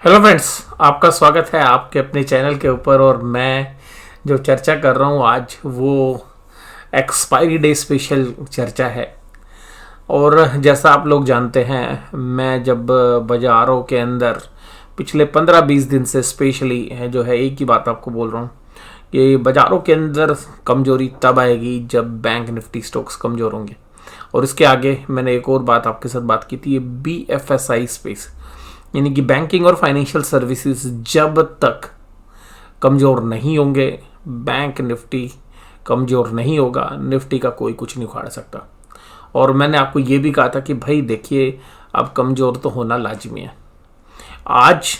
Hello friends, आपका स्वागत है आपके अपने चैनल के ऊपर। और मैं जो चर्चा कर रहा हूँ आज वो एक्सपायरी डे स्पेशल चर्चा है। और जैसा आप लोग जानते हैं, मैं जब बाज़ारों के अंदर पिछले 15-20 दिन से स्पेशली जो है एक ही बात आपको बोल रहा हूँ कि बाज़ारों के अंदर कमजोरी तब आएगी जब बैंक निफ्टी स्टॉक्स कमज़ोर होंगे। और इसके आगे मैंने एक और बात आपके साथ बात की थी, ये BFSI स्पेस यानी कि बैंकिंग और फाइनेंशियल सर्विसेज जब तक कमज़ोर नहीं होंगे, बैंक निफ्टी कमज़ोर नहीं होगा, निफ्टी का कोई कुछ नहीं उखाड़ सकता। और मैंने आपको ये भी कहा था कि भाई देखिए, अब कमज़ोर तो होना लाजमी है। आज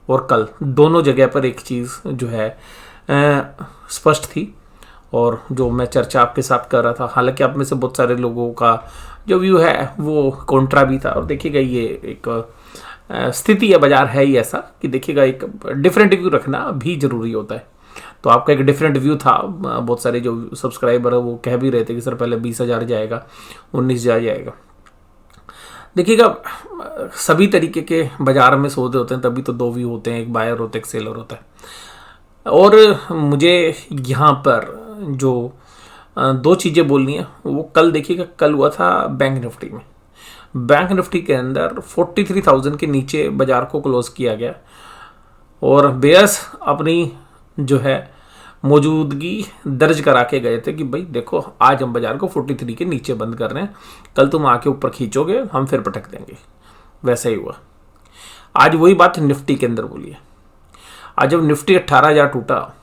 और कल दोनों जगह पर एक चीज़ जो है स्पष्ट थी और जो मैं चर्चा आपके साथ कर रहा था। हालांकि आप में से बहुत सारे लोगों का जो व्यू है वो कॉन्ट्रा भी था। और देखिएगा, ये एक स्थिति है, बाजार है ही ऐसा कि देखिएगा एक डिफरेंट व्यू रखना भी जरूरी होता है। तो आपका एक डिफरेंट व्यू था। बहुत सारे जो सब्सक्राइबर है वो कह भी रहे थे कि सर पहले 20,000 जाएगा, 19,000 जाएगा। देखिएगा, सभी तरीके के बाजार में सौदे होते हैं, तभी तो दो व्यू होते हैं, एक बायर होता है, एक सेलर होता है। और मुझे यहाँ पर जो दो चीज़ें बोलनी है वो कल देखिएगा, कल हुआ था बैंक निफ्टी में। बैंक निफ्टी के अंदर 43,000 के नीचे बाजार को क्लोज किया गया और बेयर्स अपनी जो है मौजूदगी दर्ज करा के गए थे कि भाई देखो, आज हम बाजार को 43 के नीचे बंद कर रहे हैं, कल तुम आके ऊपर खींचोगे, हम फिर पटक देंगे। वैसा ही हुआ। आज वही बात निफ्टी के अंदर बोली है। आज जब निफ्टी 18,000 टूटा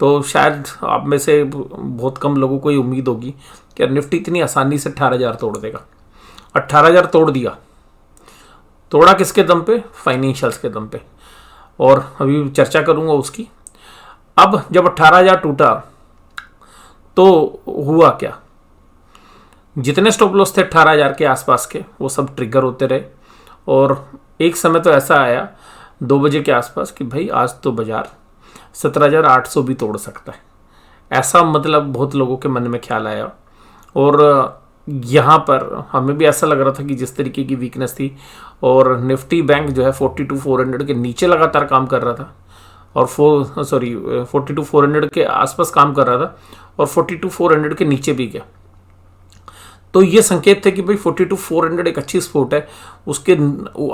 तो शायद आप में से बहुत कम लोगों को ये उम्मीद होगी कि निफ्टी इतनी आसानी से 18,000 तोड़ देगा। 18,000 तोड़ दिया। तोड़ा किसके दम पे? फाइनेंशियल्स के दम पे। और अभी चर्चा करूंगा उसकी। अब जब 18,000 टूटा तो हुआ क्या? जितने स्टॉप लॉस थे 18,000 के आसपास के, वो सब ट्रिगर होते रहे। और एक समय तो ऐसा आया 2 बजे के आसपास कि भाई आज तो बाजार 17,800 भी तोड़ सकता है। ऐसा मतलब बहुत लोगों के मन में ख्याल आया। और यहाँ पर हमें भी ऐसा लग रहा था कि जिस तरीके की वीकनेस थी, और निफ्टी बैंक जो है 42,400 के नीचे लगातार काम कर रहा था और 42,400 के आसपास काम कर रहा था और 42,400 के नीचे भी गया। तो ये संकेत थे कि भाई 42,400 एक अच्छी स्पोर्ट है, उसके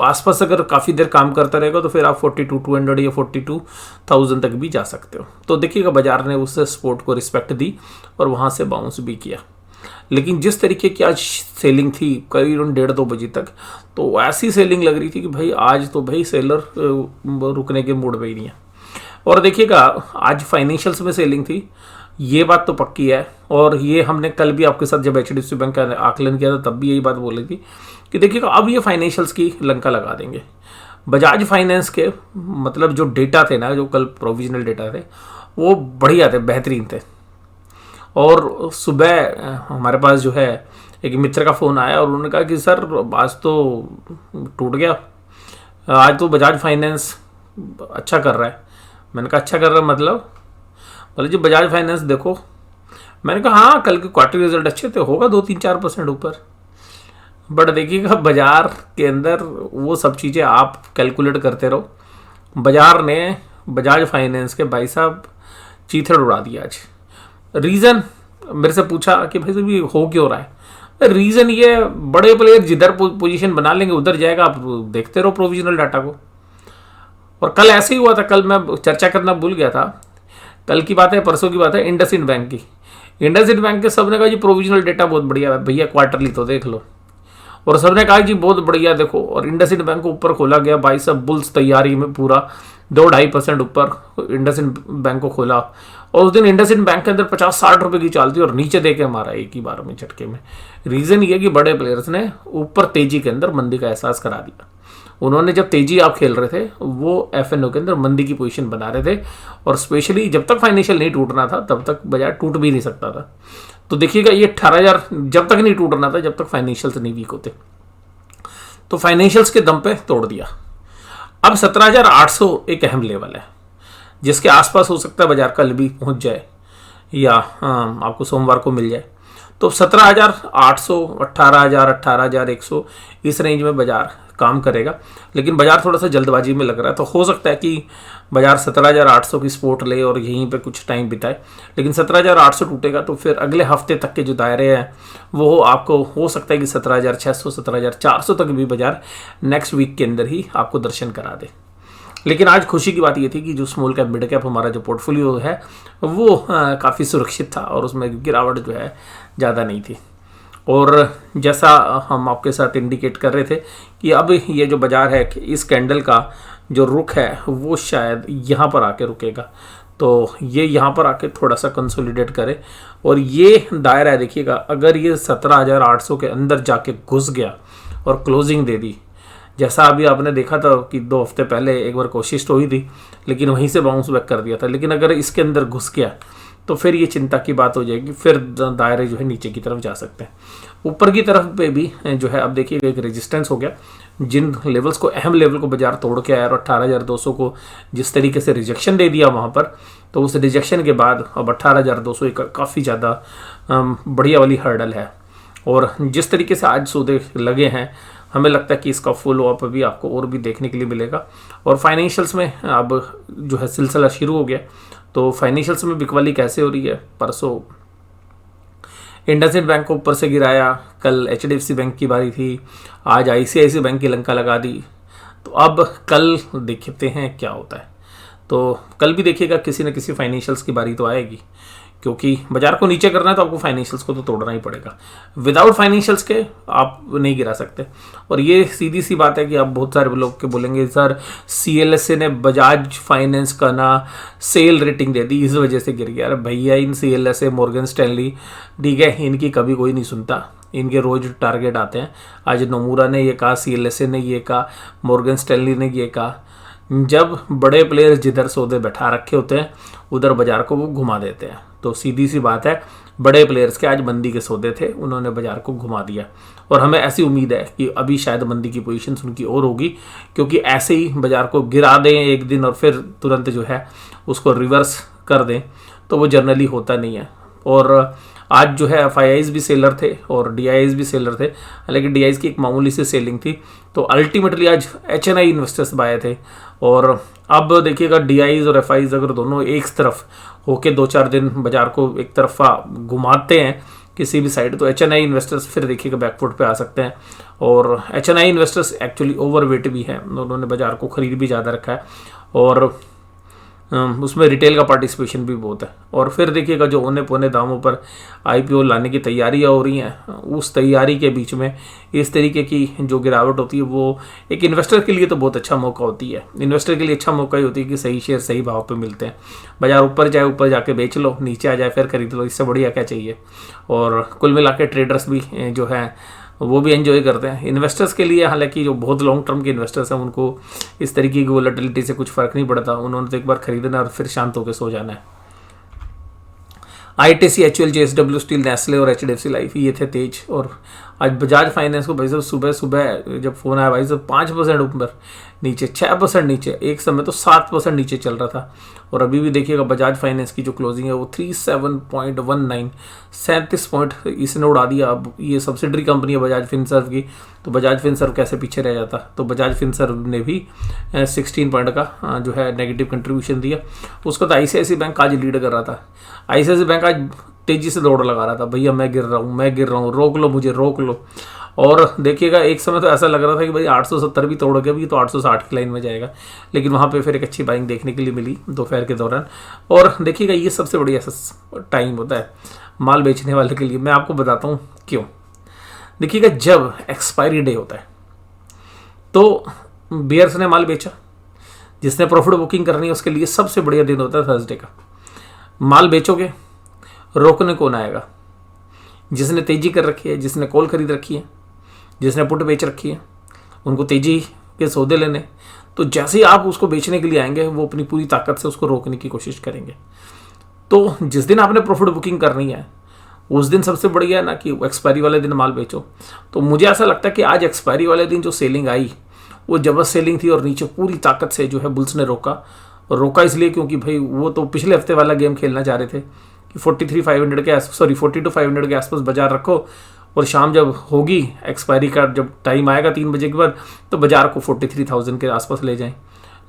आसपास अगर काफ़ी देर काम करता रहेगा तो फिर आप 42,200 या 42,000 तक भी जा सकते हो। तो देखिएगा, बाजार ने उस स्पोर्ट को रिस्पेक्ट दी और वहाँ से बाउंस भी किया। लेकिन जिस तरीके की आज सेलिंग थी करीबन 1:30-2 बजे तक, तो ऐसी सेलिंग लग रही थी कि भाई आज तो भाई सेलर रुकने के मूड में ही नहीं है। और देखिएगा, आज फाइनेंशियल्स में सेलिंग थी, ये बात तो पक्की है। और ये हमने कल भी आपके साथ जब HDFC बैंक का आकलन किया था तब भी यही बात बोली थी कि देखिएगा, अब ये फाइनेंशियल्स की लंका लगा देंगे। बजाज फाइनेंस के मतलब जो डेटा थे ना, जो कल प्रोविजनल डेटा थे, वो बढ़िया थे, बेहतरीन थे। और सुबह हमारे पास जो है एक मित्र का फ़ोन आया और उन्होंने कहा कि सर आज तो टूट गया, आज तो बजाज फाइनेंस अच्छा कर रहा है। मैंने कहा अच्छा कर रहा है मतलब? बोले जी बजाज फाइनेंस देखो। मैंने कहा हाँ, कल के क्वार्टर रिजल्ट अच्छे थे, होगा 2-3-4% ऊपर। बट देखिएगा, बाजार के अंदर वो सब चीज़ें आप कैलकुलेट करते रहो। बाजार ने बजाज फाइनेंस के भाई साहब चीथड़ उड़ा दिया आज। रीज़न मेरे से पूछा कि भाई साहब ये हो क्यों रहा है? रीज़न ये, बड़े प्लेयर जिधर पोजीशन बना लेंगे उधर जाएगा, आप देखते रहो प्रोविजनल डाटा को। और कल ऐसे ही हुआ था। कल मैं चर्चा करना भूल गया था, कल की बात है, परसों की बात है, इंडसइंड बैंक की। इंडसइंड बैंक के सबने कहा जी प्रोविजनल डेटा बहुत बढ़िया है भैया, क्वार्टरली तो देख लो। और सबने कहा जी बहुत बढ़िया देखो। और इंडसइंड बैंक को ऊपर खोला गया भाई साहब, बुल्स तैयारी में पूरा 2-2.5% ऊपर इंडसइंड बैंक को खोला। और उस दिन इंडसइंड बैंक के अंदर 50-60 रुपए की चाल थी और नीचे देके हमारा एक ही बार में झटके में। रीज़न ये कि बड़े प्लेयर्स ने ऊपर तेजी के अंदर मंदी का एहसास करा दिया। उन्होंने जब तेजी आप खेल रहे थे, वो FNO के अंदर मंदी की पोजीशन बना रहे थे। और स्पेशली जब तक फाइनेंशियल नहीं टूटना था तब तक बाजार टूट भी नहीं सकता था। तो देखिएगा, ये 18,000 जब तक नहीं टूटना था, जब तक फाइनेंशियल्स नहीं वीक होते, तो फाइनेंशियल्स के दम पे तोड़ दिया। अब 17,800 एक अहम लेवल है जिसके आसपास हो सकता है बाजार कल भी पहुंच जाए या आपको सोमवार को मिल जाए। तो 17,800, 18,000, 18,100 इस रेंज में बाजार काम करेगा, लेकिन बाजार थोड़ा सा जल्दबाजी में लग रहा है। तो हो सकता है कि बाजार 17,800 की सपोर्ट ले और यहीं पे कुछ टाइम बिताए, लेकिन 17,800 टूटेगा तो फिर अगले हफ्ते तक के जो दायरे हैं वो आपको हो सकता है कि 17,600 17,400 तक भी बाजार नेक्स्ट वीक के अंदर ही आपको दर्शन करा दे। लेकिन आज खुशी की बात ये थी कि जो स्मॉल कैप मिड कैप हमारा जो पोर्टफोलियो है वो काफ़ी सुरक्षित था और उसमें गिरावट जो है ज़्यादा नहीं थी। और जैसा हम आपके साथ इंडिकेट कर रहे थे कि अब ये जो बाज़ार है कि इस कैंडल का जो रुख है वो शायद यहाँ पर आके रुकेगा, तो ये यहाँ पर आके थोड़ा सा कंसोलिडेट करे और ये दायरा है देखिएगा, अगर ये 17,800 के अंदर जाके घुस गया और क्लोजिंग दे दी, जैसा अभी आपने देखा था कि 2 हफ्ते पहले एक बार कोशिश तो हुई थी लेकिन वहीं से बाउंस बैक कर दिया था, लेकिन अगर इसके अंदर घुस गया तो फिर ये चिंता की बात हो जाएगी, फिर दायरे जो है नीचे की तरफ जा सकते हैं। ऊपर की तरफ पे भी जो है अब देखिएगा एक रेजिस्टेंस हो गया, जिन लेवल्स को अहम लेवल को बाजार तोड़ के आया और 18,200 को जिस तरीके से रिजेक्शन दे दिया वहाँ पर, तो उस रिजेक्शन के बाद अब 18,200 एक काफ़ी ज़्यादा बढ़िया वाली हर्डल है। और जिस तरीके से आज सौदे लगे हैं हमें लगता है कि इसका फॉलो अप भी आपको और भी देखने के लिए मिलेगा। और फाइनेंशियल्स में अब जो है सिलसिला शुरू हो गया, तो फाइनेंशियल्स में बिकवाली कैसे हो रही है, परसों इंडसइंड बैंक को ऊपर से गिराया, कल HDFC बैंक की बारी थी, आज ICICI बैंक की लंका लगा दी, तो अब कल देखते हैं क्या होता है। तो कल भी देखिएगा किसी न किसी फाइनेंशियल्स की बारी तो आएगी, क्योंकि बाजार को नीचे करना है तो आपको फाइनेंशियल्स को तो तोड़ना ही पड़ेगा, विदाउट फाइनेंशियल्स के आप नहीं गिरा सकते। और ये सीधी सी बात है कि आप बहुत सारे लोग के बोलेंगे सर CLSA ने बजाज फाइनेंस का ना सेल रेटिंग दे दी इस वजह से गिर गया। अरे भैया इन CLSA मॉर्गन स्टैनली ठीक है, इनकी कभी कोई नहीं सुनता, इनके रोज टारगेट आते हैं। आज नोमुरा ने ये कहा, CLSA ने ये कहा, मॉर्गन स्टैनली ने ये कहा, जब बड़े प्लेयर्स जिधर सौदे बैठा रखे होते हैं उधर बाजार को वो घुमा देते हैं। तो सीधी सी बात है, बड़े प्लेयर्स के आज मंदी के सौदे थे, उन्होंने बाजार को घुमा दिया और हमें ऐसी उम्मीद है कि अभी शायद मंदी की पोजीशन उनकी और होगी, क्योंकि ऐसे ही बाजार को गिरा दें एक दिन और फिर तुरंत जो है उसको रिवर्स कर दें तो वो जनरली होता नहीं है। और आज जो है FIIs भी सेलर थे और DIIs भी सेलर थे, हालांकि DIIs की एक मामूली सी सेलिंग थी, तो अल्टीमेटली आज HNI इन्वेस्टर्स बाय थे। और अब देखिएगा DIIs और FIIs अगर दोनों एक तरफ होके 2-4 दिन बाजार को एक तरफा घुमाते हैं किसी भी साइड, तो HNI इन्वेस्टर्स फिर देखिएगा बैकफुट पे आ सकते हैं। और HNI इन्वेस्टर्स एक्चुअली ओवरवेट भी है, उन्होंने बाजार को खरीद भी ज़्यादा रखा है और उसमें रिटेल का पार्टिसिपेशन भी बहुत है। और फिर देखिएगा जो औने पौने दामों पर IPO लाने की तैयारियां हो रही हैं, उस तैयारी के बीच में इस तरीके की जो गिरावट होती है वो एक इन्वेस्टर के लिए तो बहुत अच्छा मौका होती है। इन्वेस्टर के लिए अच्छा मौका ही होती है कि सही शेयर सही भाव पे मिलते हैं, बाजार ऊपर जाए ऊपर जाके बेच लो, नीचे आ जाए फिर खरीद लो, इससे बढ़िया क्या चाहिए। और कुल मिला के ट्रेडर्स भी जो है वो भी एंजॉय करते हैं। इन्वेस्टर्स के लिए हालांकि जो बहुत लॉन्ग टर्म के इन्वेस्टर्स हैं उनको इस तरीके की वोलेटिलिटी से कुछ फर्क नहीं पड़ता, उन्होंने तो एक बार खरीदना और फिर शांत होकर सो जाना है। ITC, HUL, JSW steel, Nestle और HDFC लाइफ ये थे तेज। और आज बजाज फाइनेंस को भाई साहब सुबह सुबह जब फोन आया भाई साहब 5% ऊपर नीचे, 6% नीचे, एक समय तो 7% नीचे चल रहा था। और अभी भी देखिएगा बजाज फाइनेंस की जो क्लोजिंग है वो 37.19, 37 पॉइंट इसने उड़ा दिया। अब ये सब्सिडरी कंपनी है बजाज फिनसर्व की, तो बजाज फिनसर्व कैसे पीछे रह जाता। तो बजाज फिनसर्व ने भी 16 पॉइंट का जो है नेगेटिव कंट्रीब्यूशन दिया। उसको तो ICICI बैंक आज लीड कर रहा था। ICICI बैंक आज तेजी से दौड़ लगा रहा था, भैया मैं गिर रहा हूँ, रोक लो मुझे, रोक लो। और देखिएगा एक समय तो ऐसा लग रहा था कि भाई 870 भी तोड़ के भी तो 860 की लाइन में जाएगा, लेकिन वहाँ पे फिर एक अच्छी बाइंग देखने के लिए मिली दोपहर के दौरान। और देखिएगा ये सबसे बढ़िया टाइम होता है माल बेचने वाले के लिए। मैं आपको बताता हूँ क्यों। देखिएगा जब एक्सपायरी डे होता है तो बियर्स ने माल बेचा, जिसने प्रॉफिट बुकिंग करनी है उसके लिए सबसे बढ़िया दिन होता है थर्सडे का। माल बेचोगे, रोकने कौन आएगा? जिसने तेजी कर रखी है, जिसने कॉल खरीद रखी है, जिसने पुट बेच रखी है, उनको तेजी के सौदे लेने। तो जैसे ही आप उसको बेचने के लिए आएंगे वो अपनी पूरी ताकत से उसको रोकने की कोशिश करेंगे। तो जिस दिन आपने प्रॉफिट बुकिंग करनी है उस दिन सबसे बढ़िया है ना कि एक्सपायरी वाले दिन माल बेचो। तो मुझे ऐसा लगता है कि आज एक्सपायरी वाले दिन जो सेलिंग आई वो जबरदस्त सेलिंग थी और नीचे पूरी ताकत से जो है बुल्स ने रोका इसलिए क्योंकि भाई वो तो पिछले हफ्ते वाला गेम खेलना चाह रहे थे कि 42 to 500 के आसपास बाजार रखो और शाम जब होगी एक्सपायरी का, जब टाइम आएगा 3 बजे के बाद, तो बाजार को 43,000 के आसपास ले जाएं।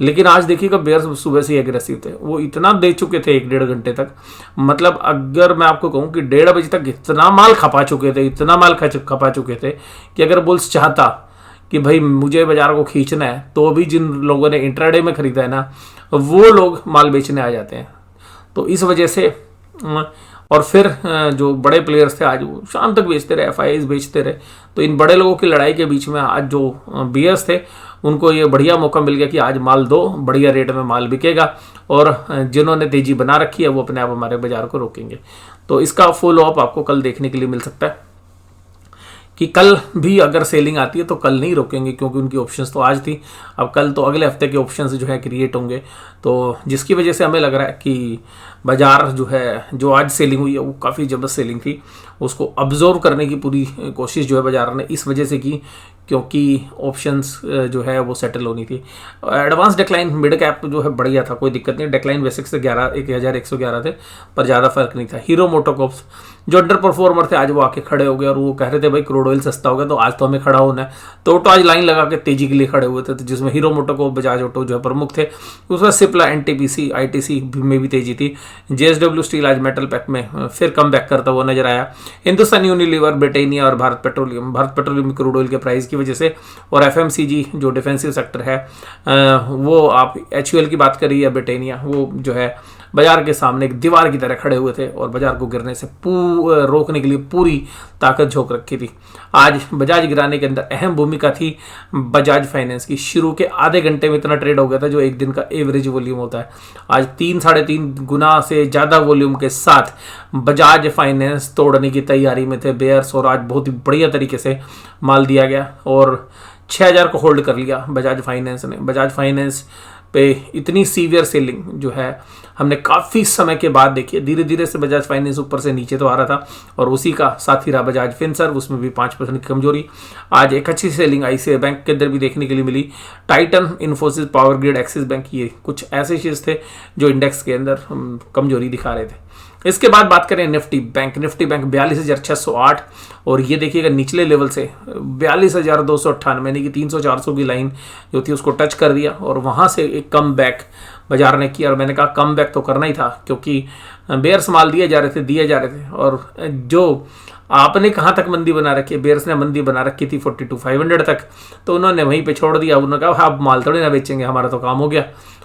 लेकिन आज देखिएगा बेयर्स सुबह से ही एग्रेसिव थे, वो इतना दे चुके थे 1-1.5 घंटे तक। मतलब अगर मैं आपको कहूँ कि 1:30 बजे तक इतना माल खपा चुके थे, इतना माल खपा चुके थे कि अगर बुल्स चाहता कि भाई मुझे बाजार को खींचना है, तो भी जिन लोगों ने इंट्राडे में खरीदा है ना, वो लोग माल बेचने आ जाते हैं। तो इस वजह से और फिर जो बड़े प्लेयर्स थे आज वो शाम तक बेचते रहे, एफआईआईज बेचते रहे। तो इन बड़े लोगों की लड़ाई के बीच में आज जो बीयर्स थे उनको ये बढ़िया मौका मिल गया कि आज माल दो, बढ़िया रेट में माल बिकेगा, और जिन्होंने तेजी बना रखी है वो अपने आप हमारे बाजार को रोकेंगे। तो इसका फॉलो अप आपको कल देखने के लिए मिल सकता है कि कल भी अगर सेलिंग आती है तो कल नहीं रोकेंगे, क्योंकि उनकी ऑप्शंस तो आज थी। अब कल तो अगले हफ्ते के ऑप्शंस जो है क्रिएट होंगे, तो जिसकी वजह से हमें लग रहा है कि बाजार जो है, जो आज सेलिंग हुई है वो काफ़ी ज़बरदस्त सेलिंग थी, उसको अब्जॉर्व करने की पूरी कोशिश जो है बाजार ने इस वजह से की क्योंकि ऑप्शंस जो है वो सेटल होनी थी। एडवांस डिक्लाइन मिड कैप जो है बढ़िया था, कोई दिक्कत नहीं। डिक्लाइन बेसिक से 11,111 थे, पर ज़्यादा फर्क नहीं था। हीरो मोटोकॉर्प्स जो अंडर परफॉर्मर थे आज वो आके खड़े हो गए और वो कह रहे थे भाई क्रूड ऑयल सस्ता हो गया तो आज तो हमें खड़ा होना है। तो आज लाइन लगा के तेजी के लिए खड़े हुए थे, जिसमें हीरो मोटोकॉर्प, बजाज ऑटो जो है प्रमुख थे। उसमें सिप्ला, एनटीपीसी, आईटीसी में भी तेजी थी। जेएसडब्ल्यू स्टील आज मेटल पैक में फिर कम बैक करता हुआ नजर आया। हिंदुस्तान यूनिलीवर, ब्रिटानिया और भारत पेट्रोलियम क्रूड ऑयल के प्राइस की वजह से, और एफएमसीजी जो डिफेंसिव सेक्टर है वो, आप एचयूएल की बात करिए या ब्रिटानिया, वो जो है बाजार के सामने एक दीवार की तरह खड़े हुए थे और बाजार को गिरने से रोकने के लिए पूरी ताकत झोंक रखी थी। आज बजाज गिराने के अंदर अहम भूमिका थी बजाज फाइनेंस की। शुरू के आधे घंटे में इतना ट्रेड हो गया था जो एक दिन का एवरेज वॉल्यूम होता है। आज 3-3.5 गुना से ज़्यादा वॉल्यूम के साथ बजाज फाइनेंस तोड़ने की तैयारी में थे बेयर्स, और आज बहुत ही बढ़िया तरीके से माल दिया गया और 6,000 को होल्ड कर लिया बजाज फाइनेंस ने। बजाज फाइनेंस पे इतनी सीवियर सेलिंग जो है हमने काफ़ी समय के बाद देखी है। धीरे धीरे से बजाज फाइनेंस ऊपर से नीचे तो आ रहा था, और उसी का साथी रहा बजाज फिनसर्व, उसमें भी 5% की कमजोरी। आज एक अच्छी सेलिंग आईसीआई बैंक के अंदर भी देखने के लिए मिली। Titan, Infosys, power grid, Axis bank, ये कुछ ऐसे शेयर्स थे जो इंडेक्स के अंदर कमजोरी दिखा रहे थे। इसके बाद बात करें निफ्टी बैंक 42,608, और ये देखिएगा निचले लेवल से 42,298 यानी कि 300-400 की लाइन जो थी उसको टच कर दिया, और वहाँ से एक कम बैक बाजार ने किया। और मैंने कहा कम बैक तो करना ही था, क्योंकि बेयर्स माल दिए जा रहे थे, और जो आपने कहाँ तक मंदी बना रखी है, बेयर्स ने मंदी बना रखी थी 42,500 तक, तो उन्होंने वहीं पे छोड़ दिया। उन्होंने कहा आप माल थोड़ी ना बेचेंगे, हमारा तो काम हो गया।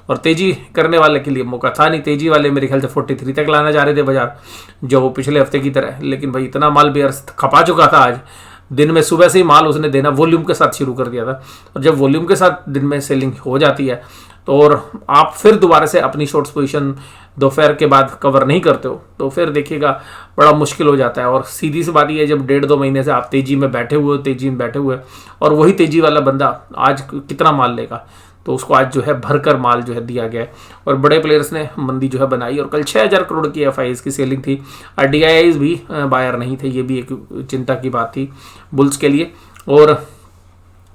और तेजी करने वाले के लिए मौका था नहीं, तेजी वाले मेरे ख्याल से 43 तक लाना चाह रहे थे बाजार, जो वो पिछले हफ्ते की तरह। लेकिन भाई इतना माल बेयर्स खपा चुका था आज दिन में, सुबह से ही माल उसने देना वॉल्यूम के साथ शुरू कर दिया था। और जब वॉल्यूम के साथ दिन में सेलिंग हो जाती है तो, और आप फिर दोबारा से अपनी शॉर्ट्स पोजीशन दोपहर के बाद कवर नहीं करते हो, तो फिर देखिएगा बड़ा मुश्किल हो जाता है। और सीधी सी बात यह है, जब 1.5-2 महीने से आप तेजी में बैठे हुए और वही तेजी वाला बंदा आज कितना माल लेगा, तो उसको आज जो है भरकर माल जो है दिया गया है। और बड़े प्लेयर्स ने मंदी जो है बनाई, और कल 6,000 करोड़ की एफआईआईज की सेलिंग थी। और डीआईआईज भी बायर नहीं थे, ये भी एक चिंता की बात थी बुल्स के लिए। और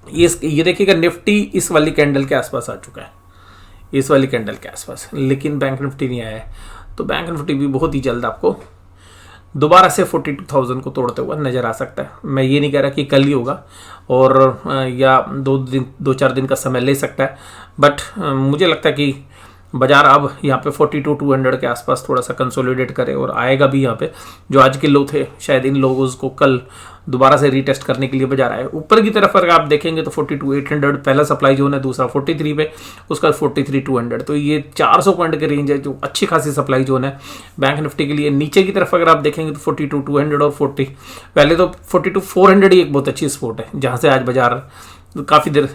ये देखिएगा निफ्टी इस वाली कैंडल के आसपास आ चुका है, इस वाली कैंडल के आसपास, लेकिन बैंक निफ्टी नहीं आया है। तो बैंक निफ्टी भी बहुत ही जल्द आपको दोबारा से 42,000 को तोड़ते हुए नज़र आ सकता है। मैं ये नहीं कह रहा कि कल ही होगा, और या 2-4 दिन का समय ले सकता है, बट मुझे लगता है कि बाजार अब यहाँ पे 42,200 के आसपास थोड़ा सा कंसोलिडेट करे और आएगा भी। यहाँ पे जो आज के लो थे, शायद इन लोगों को कल दोबारा से रीटेस्ट करने के लिए बाजार आए। ऊपर की तरफ अगर आप देखेंगे तो 42,800 पहला सप्लाई जोन है, दूसरा 43 पे, उसका 43,200, तो ये 400 पॉइंट के रेंज है जो अच्छी खासी सप्लाई जोन है बैंक निफ्टी के लिए। नीचे की तरफ अगर आप देखेंगे तो 42,200 और 42,400 ही एक बहुत अच्छी स्पोर्ट है, जहाँ से आज बाजार काफ़ी देर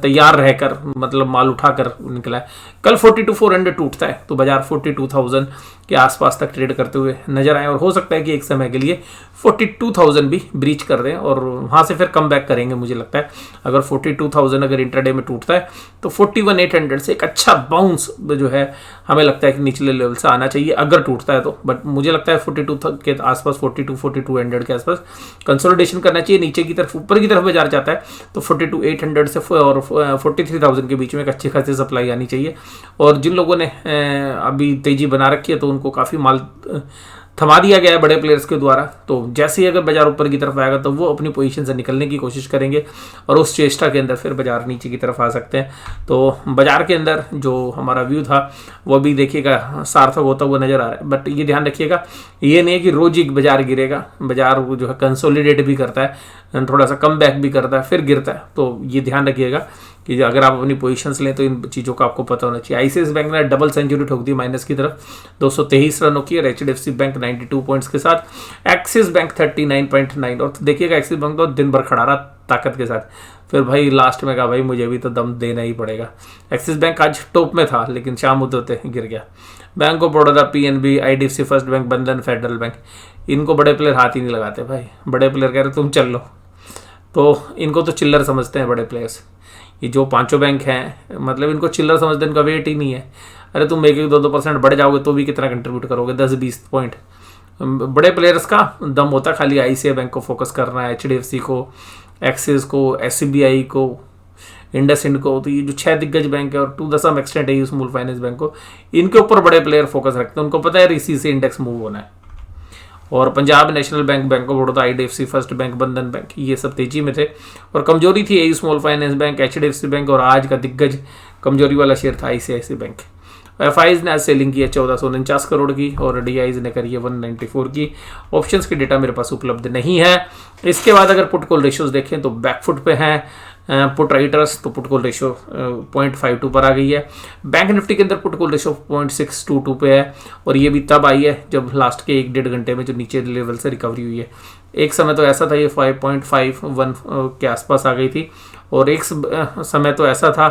तैयार रहकर, मतलब माल उठाकर निकला है। कल 42,400 टूटता है तो बाजार 42,000 के आसपास तक ट्रेड करते हुए नजर आए, और हो सकता है कि एक समय के लिए 42,000 भी ब्रीच कर दें और वहाँ से फिर कम बैक करेंगे। मुझे लगता है अगर 42,000 अगर इंट्राडे में टूटता है तो 41,800 से एक अच्छा बाउंस जो है हमें लगता है कि निचले लेवल से आना चाहिए अगर टूटता है तो। बट मुझे लगता है 42 के आसपास, 42,200 के आसपास कंसोलिडेशन करना चाहिए नीचे की तरफ। ऊपर की तरफ बाजार जाता है तो 42,800 से और 43,000 के बीच में एक अच्छी खासी सप्लाई आनी चाहिए। और जिन लोगों ने अभी तेजी बना रखी है तो उनको काफ़ी माल थमा दिया गया है बड़े प्लेयर्स के द्वारा। तो जैसे ही अगर बाजार ऊपर की तरफ आएगा तो वो अपनी पोजीशन से निकलने की कोशिश करेंगे और उस चेष्टा के अंदर फिर बाजार नीचे की तरफ आ सकते हैं। तो बाजार के अंदर जो हमारा व्यू था वो भी देखिएगा सार्थक होता हुआ नजर आ रहा है। बट ये ध्यान रखिएगा, ये नहीं है कि रोज ही बाजार गिरेगा, बाजार जो है कंसोलिडेट भी करता है, थोड़ा सा कम बैक भी करता है फिर गिरता है। तो ये ध्यान रखिएगा कि अगर आप अपनी पोजीशंस लें तो इन चीज़ों का आपको पता होना चाहिए। आईसीआईसीआई बैंक ने डबल सेंचुरी ठोक दी माइनस की तरफ, 223 रनों की, और एचडीएफसी बैंक 92 पॉइंट्स के साथ, एक्सिस बैंक 39.9। और देखिएगा एक्सिस बैंक तो दिन भर खड़ा रहा ताकत के साथ, फिर भाई लास्ट में कहा भाई मुझे भी तो दम देना ही पड़ेगा। एक्सिस बैंक आज टॉप में था लेकिन शाम होते होते गिर गया। Bank of Baroda, PNB, IDFC first bank, बंधन, फेडरल बैंक, इनको बड़े प्लेयर हाथ ही नहीं लगाते भाई। बड़े प्लेयर कह रहे तुम चल लो, तो इनको तो चिल्लर समझते हैं बड़े प्लेयर्स। ये जो पांचों बैंक हैं मतलब इनको चिल्लर समझते हैं, इनका वेट ही नहीं है। अरे तुम 1-2% बढ़ जाओगे तो भी कितना कंट्रीब्यूट करोगे, 10-20 पॉइंट। बड़े प्लेयर्स का दम होता है खाली आईसीआईसीआई बैंक को फोकस करना है, एचडीएफसी को, एक्सिस को, एसबीआई को, इंडसइंड को। तो ये जो 6 दिग्गज बैंक है और टू द सम एक्सटेंट है स्मॉल फाइनेंस बैंक को, इनके ऊपर बड़े प्लेयर फोकस रखते हैं। उनको पता है इसी से इंडेक्स मूव होना है। और Punjab national bank, bank of Baroda, IDFC first bank, Bandhan bank, ये सब तेजी में थे। और कमजोरी थी A small finance bank, HDFC bank, और आज का दिग्गज कमजोरी वाला शेयर था आईसीआईसीआई बैंक। एफआईज ने आज सेलिंग की है 1449 करोड़ की और डीआईज ने करी है 194 की। ऑप्शंस की डेटा मेरे पास उपलब्ध नहीं है। इसके बाद अगर पुट कॉल रेशियोज देखें तो बैकफुट पे हैं पुट राइटर्स, तो पुट कॉल रेशियो 0.52 पर आ गई है। बैंक निफ्टी के अंदर पुट कॉल रेशियो 0.622 पे है और ये भी तब आई है जब लास्ट के 1-1.5 घंटे में जो नीचे लेवल से रिकवरी हुई है। एक समय तो ऐसा था ये 5.51 के आसपास आ गई थी और एक समय तो ऐसा था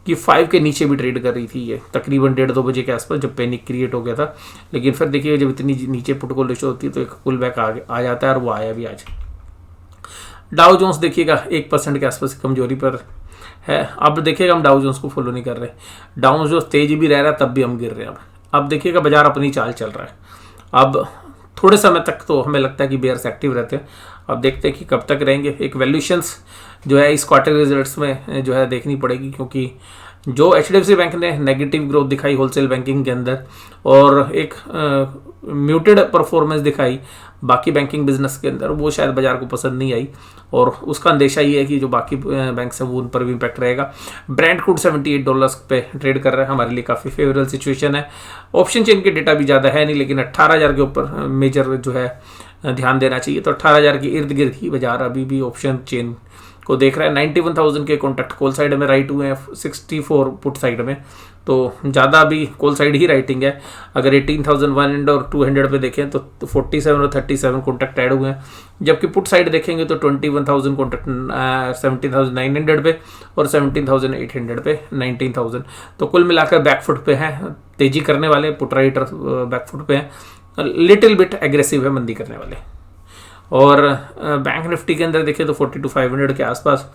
कि 5 के नीचे भी ट्रेड कर रही थी ये तकरीबन 1:30-2 बजे के आसपास, जब पैनिक क्रिएट हो गया था। लेकिन फिर देखिए जब इतनी नीचे पुट कॉल रेशियो होती है तो एक पुल बैक आ जाता है और वो आया भी आज। डाउ जोन्स देखिएगा 1% के आसपास कमजोरी पर है। अब देखिएगा हम डाउ जोन्स को फॉलो नहीं कर रहे, डाउ जोन्स तेज भी रह रहा है तब भी हम गिर रहे हैं। अब देखिएगा बाजार अपनी चाल चल रहा है। अब थोड़े समय तक तो हमें लगता है कि बेयर्स एक्टिव रहते हैं, अब देखते हैं कि कब तक रहेंगे। एक वैल्यूएशंस जो है इस क्वार्टर रिजल्ट्स में जो है देखनी पड़ेगी, क्योंकि जो एचडीएफसी बैंक ने नेगेटिव ग्रोथ दिखाई होलसेल बैंकिंग के अंदर और एक म्यूटेड परफॉर्मेंस दिखाई बाकी बैंकिंग बिजनेस के अंदर, वो शायद बाजार को पसंद नहीं आई और उसका अंदेशा ये है कि जो बाकी बैंक हैं वो उन पर भी इम्पैक्ट रहेगा। ब्रेंट क्रूड $78 पे ट्रेड कर रहा है, हमारे लिए काफ़ी फेवरेबल सिचुएशन है। ऑप्शन चेन के डेटा भी ज़्यादा है नहीं, लेकिन 18,000 के ऊपर मेजर जो है ध्यान देना चाहिए। तो 18,000 के इर्द गिर्द ही बाजार अभी भी ऑप्शन चेन को देख रहा है। 91,000 के कॉन्ट्रैक्ट कॉल साइड में राइट हुए हैं, 64 पुट साइड में, तो ज़्यादा भी कॉल साइड ही राइटिंग है। अगर 18,100 और 200 पे देखें तो 47 और 37 कॉन्ट्रैक्ट ऐड हुए हैं, जबकि पुट साइड देखेंगे तो 21,000 कॉन्ट्रैक्ट 17,900 पे और 17,800 पे 19,000। तो कुल मिलाकर बैकफुट पे हैं, तेजी करने वाले पुट राइटर बैकफुट पे हैं, लिटिल बिट एग्रेसिव है मंदी करने वाले। और बैंक निफ्टी के अंदर देखें तो 42,500 के आसपास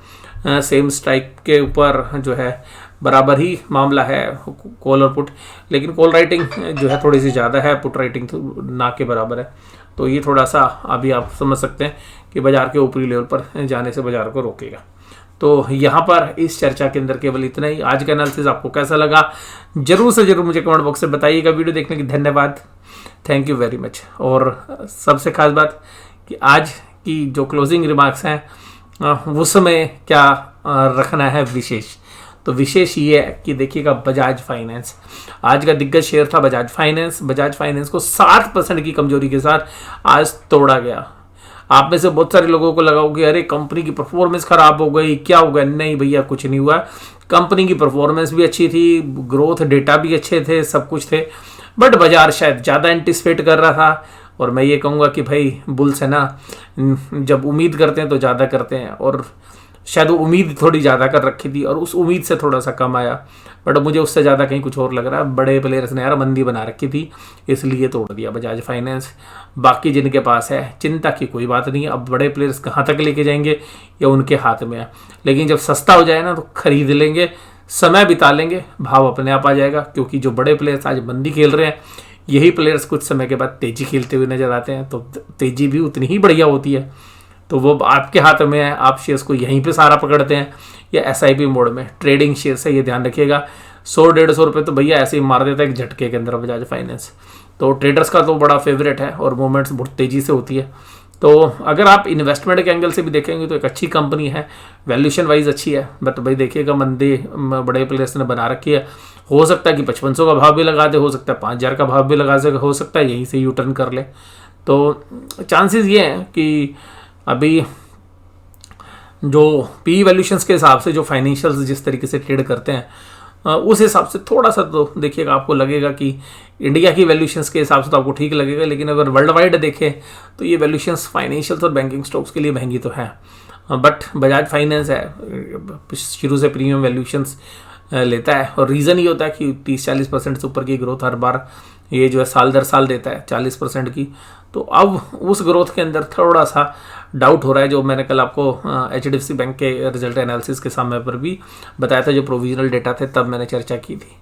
सेम स्ट्राइक के ऊपर जो है बराबर ही मामला है कॉल और पुट, लेकिन कॉल राइटिंग जो है थोड़ी सी ज़्यादा है, पुट राइटिंग तो ना के बराबर है। तो ये थोड़ा सा अभी आप समझ सकते हैं कि बाजार के ऊपरी लेवल पर जाने से बाजार को रोकेगा। तो यहाँ पर इस चर्चा के अंदर केवल इतना ही। आज का एनालिसिस आपको कैसा लगा जरूर से जरूर मुझे कमेंट बॉक्स से बताइएगा। वीडियो देखने की धन्यवाद, थैंक यू वेरी मच। और सबसे खास बात कि आज की जो क्लोजिंग रिमार्क्स हैं उसमें क्या रखना है विशेष, तो विशेष ये है कि देखिएगा बजाज फाइनेंस आज का दिग्गज शेयर था। बजाज फाइनेंस को 60% की कमजोरी के साथ आज तोड़ा गया। आप में से बहुत सारे लोगों को लगा कि अरे कंपनी की परफॉर्मेंस खराब हो गई, क्या हो गया। नहीं भैया, कुछ नहीं हुआ। कंपनी की परफॉर्मेंस भी अच्छी थी, ग्रोथ डेटा भी अच्छे थे, सब कुछ थे, बट बाजार शायद ज़्यादा एंटिसिपेट कर रहा था। और मैं ये कहूँगा कि भाई बुल्स है ना, जब उम्मीद करते हैं तो ज़्यादा करते हैं, और शायद वो उम्मीद थोड़ी ज़्यादा कर रखी थी और उस उम्मीद से थोड़ा सा कम आया, बट मुझे उससे ज़्यादा कहीं कुछ और लग रहा है। बड़े प्लेयर्स ने यार मंदी बना रखी थी, इसलिए तोड़ दिया बजाज फाइनेंस। बाकी जिनके पास है चिंता की कोई बात नहीं, अब बड़े प्लेयर्स कहाँ तक लेके जाएंगे ये उनके हाथ में है। लेकिन जब सस्ता हो जाए ना तो खरीद लेंगे, समय बिता लेंगे, भाव अपने आप आ जाएगा। क्योंकि जो बड़े प्लेयर्स आज मंदी खेल रहे हैं, यही प्लेयर्स कुछ समय के बाद तेजी खेलते हुए नजर आते हैं, तो तेजी भी उतनी ही बढ़िया होती है। तो वो आपके हाथ में है, आप शेयर्स को यहीं पे सारा पकड़ते हैं या एसआईपी मोड में। ट्रेडिंग शेयर से ये ध्यान रखिएगा, 100-150 रुपये तो भैया ऐसे ही मार देता है एक झटके के अंदर बजाज फाइनेंस। तो ट्रेडर्स का तो बड़ा फेवरेट है और मूवमेंट्स बहुत तेज़ी से होती है। तो अगर आप इन्वेस्टमेंट के एंगल से भी देखेंगे तो एक अच्छी कंपनी है, वैल्यूएशन वाइज अच्छी है, बट भाई देखिएगा मंदी बड़े प्लेयर्स ने बना रखी है। हो सकता है कि 5500 का भाव भी लगा दे, हो सकता है 5000 का भाव भी लगा दे, हो सकता है यहीं से यू टर्न कर ले। तो चांसेस ये हैं कि अभी जो पी वैल्यूशंस के हिसाब से जो फाइनेंशियल्स जिस तरीके से ट्रेड करते हैं उस हिसाब से थोड़ा सा तो देखिएगा आपको लगेगा कि इंडिया की वैल्यूशंस के हिसाब से तो आपको ठीक लगेगा, लेकिन अगर वर्ल्ड वाइड देखें तो ये वैल्यूशंस फाइनेंशियल्स और बैंकिंग स्टॉक्स के लिए महंगी तो है। बट बजाज फाइनेंस है शुरू से प्रीमियम वैल्यूशंस लेता है और रीज़न ये होता है कि 30-40% से ऊपर की ग्रोथ हर बार ये जो है साल दर साल देता है 40% की। तो अब उस ग्रोथ के अंदर थोड़ा सा डाउट हो रहा है, जो मैंने कल आपको HDFC बैंक के रिजल्ट एनालिसिस के समय पर भी बताया था, जो प्रोविजनल डेटा थे तब मैंने चर्चा की थी।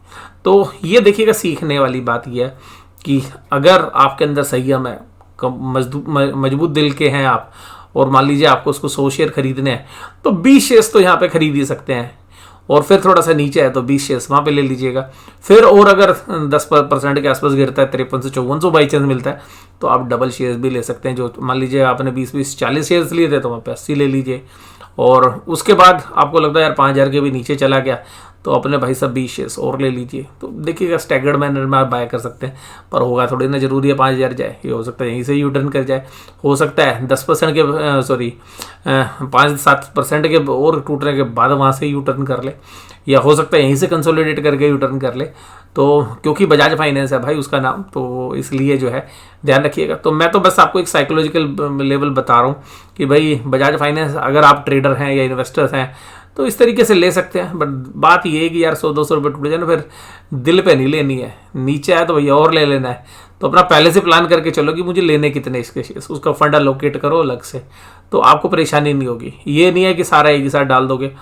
तो ये देखिएगा सीखने वाली बात यह है कि अगर आपके अंदर संयम है, मजबूत दिल के हैं आप, और मान लीजिए आपको उसको 100 शेयर खरीदने हैं तो 20 शेयर्स तो यहाँ पे खरीद ही सकते हैं, और फिर थोड़ा सा नीचे है तो 20 शेयर्स वहाँ पे ले लीजिएगा। फिर और अगर 10% के आसपास गिरता है 53 से 5400 बाई चांस मिलता है तो आप डबल शेयर्स भी ले सकते हैं। जो मान लीजिए आपने 20-40 शेयर्स लिए थे तो वहाँ पे 80 ले लीजिए, और उसके बाद आपको लगता है यार 5000 के भी नीचे चला गया तो अपने भाई साहब 20 शेयर्स और ले लीजिए। तो देखिएगा स्टैगर्ड मैनर में आप बाय कर सकते हैं, पर होगा थोड़ी ना जरूरी है 5000 जाए, ये हो सकता है यहीं से यू टर्न कर जाए, हो सकता है 10% के 5-7% के और टूटने के बाद वहाँ से यू टर्न कर ले, या हो सकता है यहीं से कंसोलिडेट करके यू टर्न कर ले। तो क्योंकि बजाज फाइनेंस है भाई उसका नाम, तो इसलिए जो है ध्यान रखिएगा। तो मैं तो बस आपको एक साइकोलॉजिकल लेवल बता रहा हूँ कि भाई बजाज फाइनेंस अगर आप ट्रेडर हैं या इन्वेस्टर्स हैं तो इस तरीके से ले सकते हैं, बट बात ये है कि यार 100-200 रुपये टूट जाए ना, फिर दिल पे नहीं लेनी है, नीचे आए तो भैया और ले लेना है। तो अपना पहले से प्लान करके चलो कि मुझे लेने कितने इसके शेयर्स, उसका फंड अलोकेट करो अलग से, तो आपको परेशानी नहीं होगी। ये नहीं है कि सारा एक ही साथ डाल दोगे,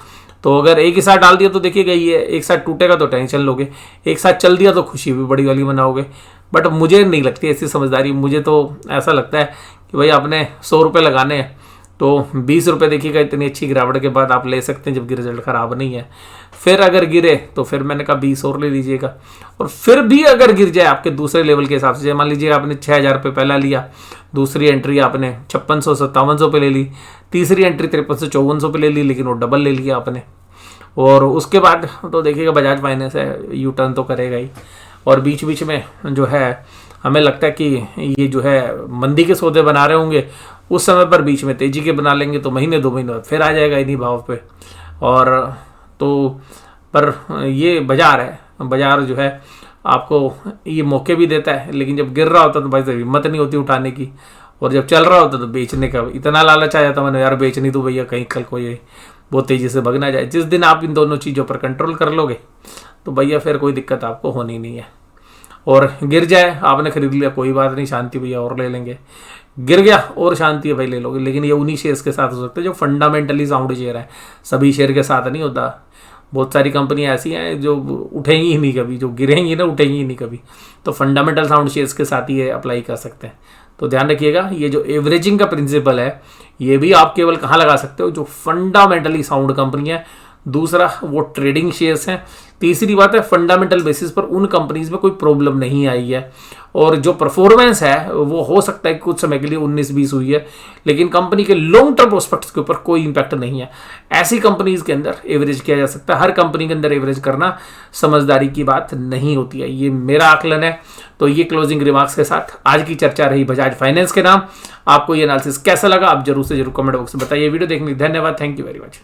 तो अगर एक ही साथ डाल दिया तो देखिएगा ये एक साथ टूटेगा तो टेंशन लोगे, एक साथ चल दिया तो खुशी भी बड़ी वाली मनाओगे। बट मुझे नहीं लगती ऐसी समझदारी, मुझे तो ऐसा लगता है कि भाई आपने 100 रुपये लगाने हैं तो 20 रुपये देखिएगा इतनी अच्छी गिरावट के बाद आप ले सकते हैं जबकि रिजल्ट ख़राब नहीं है। फिर अगर गिरे तो फिर मैंने कहा 20 और ले लीजिएगा, और फिर भी अगर गिर जाए आपके दूसरे लेवल के हिसाब से, मान लीजिए आपने 6000 रुपये पहला लिया, दूसरी एंट्री आपने 5600-5700 पे ले ली, तीसरी एंट्री 5300-5400 पे ले ली, लेकिन वो डबल ले लिया आपने, और उसके बाद तो देखिएगा बजाज फाइनेंस है यू टर्न तो करेगा ही। और बीच बीच में जो है हमें लगता है कि ये जो है मंदी के सौदे बना रहे होंगे, उस समय पर बीच में तेजी के बना लेंगे तो महीने 2 महीने बाद फिर आ जाएगा इन्हीं भाव पे। और तो पर ये बाजार है, बाजार जो है आपको ये मौके भी देता है, लेकिन जब गिर रहा होता तो भाई साहब हिम्मत नहीं होती उठाने की, और जब चल रहा होता तो बेचने का इतना लालच आ जाता मैंने, यार बेचनी तो भैया कहीं कल को ये बहुत तेज़ी से भग ना जाए। जिस दिन आप इन दोनों चीज़ों पर कंट्रोल कर लोगे तो भैया फिर कोई दिक्कत आपको होनी नहीं है। और गिर जाए आपने खरीद लिया कोई बात नहीं, शांति भैया और ले लेंगे, गिर गया और शांति है भाई ले लोगे, लेकिन ये उन्हीं शेयर्स के साथ हो सकता है जो फंडामेंटली साउंड शेयर है, सभी शेयर के साथ नहीं होता। बहुत सारी कंपनियां ऐसी हैं जो उठेंगी ही नहीं कभी, जो गिरेंगी ना उठेंगी ही नहीं कभी, तो फंडामेंटल साउंड शेयर्स के साथ ही ये अप्लाई कर सकते हैं। तो ध्यान रखिएगा ये जो एवरेजिंग का प्रिंसिपल है ये भी आप केवल कहाँ लगा सकते हो, जो फंडामेंटली साउंड कंपनी है, दूसरा वो ट्रेडिंग शेयर्स हैं, तीसरी बात है फंडामेंटल बेसिस पर उन कंपनीज में कोई प्रॉब्लम नहीं आई है, और जो परफॉर्मेंस है वो हो सकता है कि कुछ समय के लिए 19-20 हुई है, लेकिन कंपनी के लॉन्ग टर्म प्रोस्पेक्ट्स के ऊपर कोई इंपैक्ट नहीं है। ऐसी कंपनीज के अंदर एवरेज किया जा सकता है, हर कंपनी के अंदर एवरेज करना समझदारी की बात नहीं होती है, ये मेरा आकलन है। तो ये क्लोजिंग रिमार्क्स के साथ आज की चर्चा रही बजाज फाइनेंस के नाम। आपको ये एनालिसिस कैसा लगा आप जरूर से जरूर कमेंट बॉक्स में बताइए। वीडियो देखने के लिए धन्यवाद, थैंक यू वेरी मच।